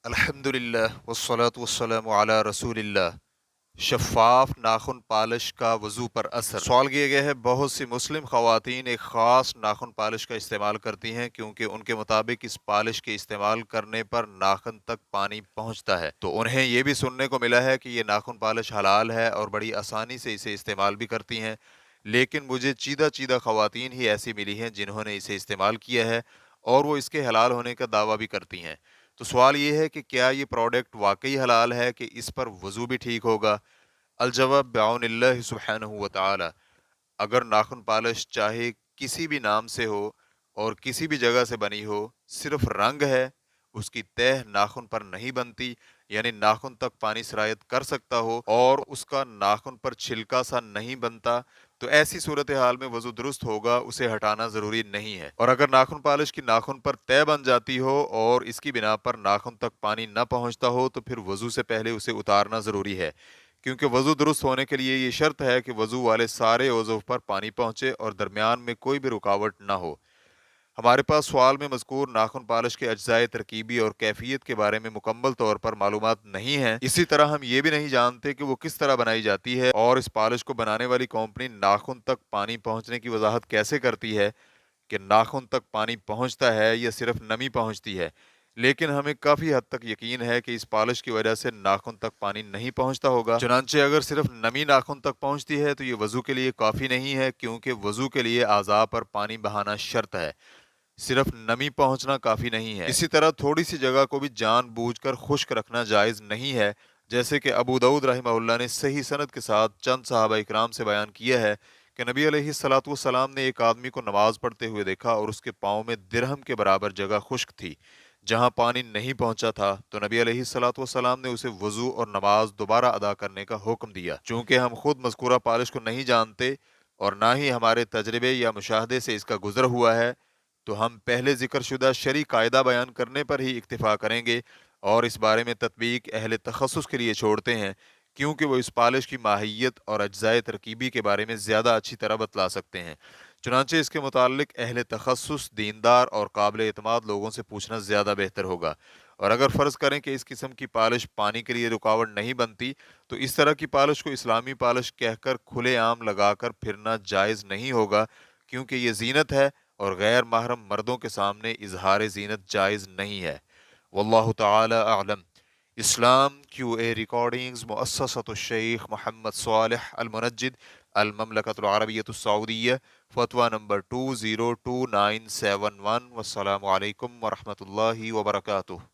الحمدللہ والصلاة والسلام علی رسول اللہ۔ شفاف ناخن پالش کا وضو پر اثر۔ سوال کیا گیا ہے، بہت سی مسلم خواتین ایک خاص ناخن پالش کا استعمال کرتی ہیں کیونکہ ان کے مطابق اس پالش کے استعمال کرنے پر ناخن تک پانی پہنچتا ہے، تو انہیں یہ بھی سننے کو ملا ہے کہ یہ ناخن پالش حلال ہے اور بڑی آسانی سے اسے استعمال بھی کرتی ہیں۔ لیکن مجھے چیدہ چیدہ خواتین ہی ایسی ملی ہیں جنہوں نے اسے استعمال کیا ہے اور وہ اس کے حلال ہونے کا دعویٰ بھی کرتی ہیں۔ تو سوال یہ ہے کہ کیا یہ پروڈکٹ واقعی حلال ہے کہ اس پر وضو بھی ٹھیک ہوگا؟ الجواب بعون اللہ سبحانہ و تعالی۔ اگر ناخن پالش چاہے کسی بھی نام سے ہو اور کسی بھی جگہ سے بنی ہو، صرف رنگ ہے، اس کی تہ ناخن پر نہیں بنتی، یعنی ناخن تک پانی سرایت کر سکتا ہو اور اس کا ناخن پر چھلکا سا نہیں بنتا، تو ایسی صورتحال میں وضو درست ہوگا، اسے ہٹانا ضروری نہیں ہے۔ اور اگر ناخن پالش کی ناخن پر تہ بن جاتی ہو اور اس کی بنا پر ناخن تک پانی نہ پہنچتا ہو تو پھر وضو سے پہلے اسے اتارنا ضروری ہے، کیونکہ وضو درست ہونے کے لیے یہ شرط ہے کہ وضو والے سارے عضو پر پانی پہنچے اور درمیان میں کوئی بھی رکاوٹ نہ ہو۔ ہمارے پاس سوال میں مذکور ناخن پالش کے اجزائے ترکیبی اور کیفیت کے بارے میں مکمل طور پر معلومات نہیں ہیں۔ اسی طرح ہم یہ بھی نہیں جانتے کہ وہ کس طرح بنائی جاتی ہے اور اس پالش کو بنانے والی کمپنی ناخن تک پانی پہنچنے کی وضاحت کیسے کرتی ہے کہ ناخن تک پانی پہنچتا ہے یا صرف نمی پہنچتی ہے۔ لیکن ہمیں کافی حد تک یقین ہے کہ اس پالش کی وجہ سے ناخن تک پانی نہیں پہنچتا ہوگا۔ چنانچہ اگر صرف نمی ناخن تک پہنچتی ہے تو یہ وضو کے لیے کافی نہیں ہے، کیونکہ وضو کے لیے اعضاء پر پانی بہانا شرط ہے، صرف نمی پہنچنا کافی نہیں ہے۔ اسی طرح تھوڑی سی جگہ کو بھی جان بوجھ کر خشک رکھنا جائز نہیں ہے، جیسے کہ ابو داؤد رحمہ اللہ نے صحیح سند کے ساتھ چند صحابہ اکرام سے بیان کیا ہے کہ نبی علیہ الصلوۃ والسلام نے ایک آدمی کو نماز پڑھتے ہوئے دیکھا اور اس کے پاؤں میں درہم کے برابر جگہ خشک تھی جہاں پانی نہیں پہنچا تھا، تو نبی علیہ الصلوۃ والسلام نے اسے وضو اور نماز دوبارہ ادا کرنے کا حکم دیا۔ چونکہ ہم خود مذکورہ پالش کو نہیں جانتے اور نہ ہی ہمارے تجربے یا مشاہدے سے اس کا گزر ہوا ہے، تو ہم پہلے ذکر شدہ شرعی قاعدہ بیان کرنے پر ہی اکتفا کریں گے اور اس بارے میں تطبیق اہل تخصص کے لیے چھوڑتے ہیں، کیونکہ وہ اس پالش کی ماہیت اور اجزائے ترکیبی کے بارے میں زیادہ اچھی طرح بتلا سکتے ہیں۔ چنانچہ اس کے متعلق اہل تخصص، دیندار اور قابل اعتماد لوگوں سے پوچھنا زیادہ بہتر ہوگا۔ اور اگر فرض کریں کہ اس قسم کی پالش پانی کے لیے رکاوٹ نہیں بنتی، تو اس طرح کی پالش کو اسلامی پالش کہہ کر کھلے عام لگا کر پھرنا جائز نہیں ہوگا، کیونکہ یہ زینت ہے اور غیر محرم مردوں کے سامنے اظہار زینت جائز نہیں ہے۔ واللہ تعالی اعلم۔ اسلام کیو اے ریکارڈنگز، مؤسسۃ الشیخ محمد صالح المنجد، المملکۃ العربیۃ السعودیہ، فتویٰ نمبر 202971۔ والسلام علیکم ورحمۃ اللہ وبرکاتہ۔